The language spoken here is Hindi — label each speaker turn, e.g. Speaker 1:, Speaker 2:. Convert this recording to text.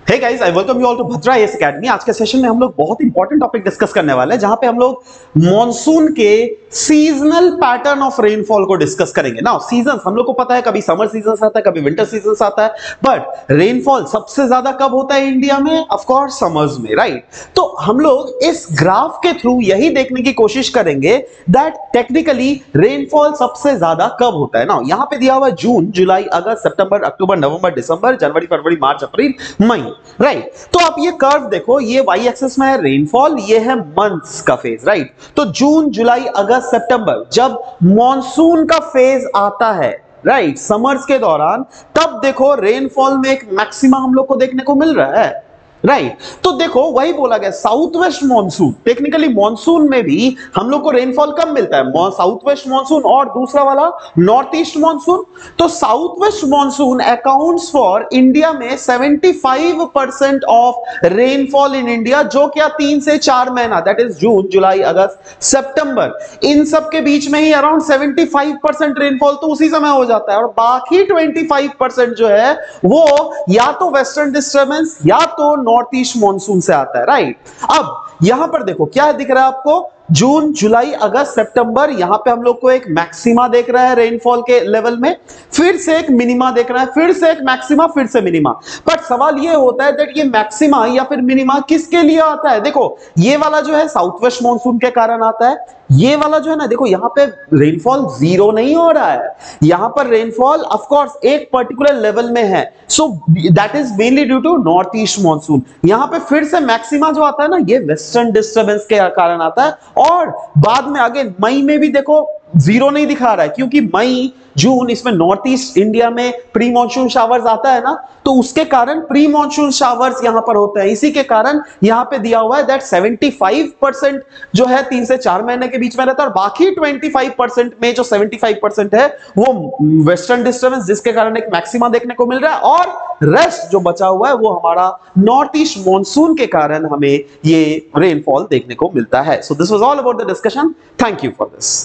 Speaker 1: Hey guys, I welcome you all to Bhadra S Academy. आज के सेशन में हम लोग बहुत इंपॉर्टेंट टॉपिक डिस्कस करने वाले हैं, जहां पे हम लोग मॉनसून के सीजनल पैटर्न ऑफ रेनफॉल को डिस्कस करेंगे। ना सीजन हम लोग को पता है, कभी समर सीजन आता है, कभी विंटर सीजन आता है, बट रेनफॉल सबसे ज्यादा कब होता है इंडिया में? ऑफ कोर्स समर्स में, राइट? तो हम लोग इस ग्राफ के थ्रू यही देखने की कोशिश करेंगे दैट टेक्निकली रेनफॉल सबसे ज्यादा कब होता है। ना यहां पे दिया हुआ है जून, जुलाई, अगस्त, सितंबर, अक्टूबर, नवंबर, दिसंबर, जनवरी, फरवरी, मार्च, अप्रैल, मई, राइट? तो आप ये कर्व देखो, ये वाई एक्सिस में है रेनफॉल, ये है मंथ्स का फेज, राइट? तो जून, जुलाई, अगस्त, सितंबर, जब मॉनसून का फेज आता है, राइट, समर्स के दौरान, तब देखो रेनफॉल में एक मैक्सिमा हम लोग को देखने को मिल रहा है, राइट? तो देखो वही बोला गया, south west monsoon, technically monsoon में भी हम लोग को रेनफॉल कम मिलता है, साउथ वेस्ट मानसून और दूसरा वाला नॉर्थ ईस्ट मानसून। तो south west monsoon accounts for India में 75% ऑफ रेनफॉल इन इंडिया, जो क्या 3 से 4 महीना, दैट इज जून, जुलाई, अगस्त, सितंबर, इन सब के बीच में ही अराउंड 75% रेनफॉल तो उसी समय हो जाता है, और बाकी 25% जो है वो या तो वेस्टर्न डिस्टर्बेंस या तो नॉर्थ ईस्ट मॉनसून से आता है, राइट? अब यहां पर देखो क्या दिख रहा है आपको, जून, जुलाई, अगस्त, सितंबर, यहां पे हम लोग को एक मैक्सिमा देख रहा है रेनफॉल के लेवल में, फिर से एक मिनिमा देख रहा है, फिर से एक मैक्सिमा, फिर से मिनिमा। बट सवाल ये होता है दैट ये मैक्सिमा या फिर मिनिमा किसके लिए आता है? देखो ये वाला जो है साउथ वेस्ट मॉनसून के कारण आता है, ये वाला जो है ना, देखो यहां पे रेनफॉल जीरो नहीं हो रहा है, यहां पर रेनफॉल ऑफ कोर्स एक पर्टिकुलर लेवल में है, so that is mainly due to north east monsoon. यहां पे फिर से मैक्सिमा जो आता है ना, ये वेस्टर्न डिस्टर्बेंस के कारण आता है, और बाद में आगे मई में भी देखो जीरो नहीं दिखा रहा है, क्योंकि मई, जून, इसमें नॉर्थ ईस्ट इंडिया में प्री मॉनसून शावर्स आता है ना, तो उसके कारण प्री मॉनसून शावर्स यहां पर होते हैं। इसी के कारण यहां पे दिया हुआ है दैट 75% जो है 3 से 4 महीने के बीच में रहता है, और बाकी 25% में जो 75% है वो वेस्टर्न डिस्टर्बेंस, जिसके कारण एक मैक्सिमा देखने को मिल रहा है, और रेस्ट जो बचा हुआ है वो हमारा नॉर्थ ईस्ट मॉनसून के कारण हमें ये रेनफॉल देखने को मिलता है। So this was all about the discussion. Thank you for this.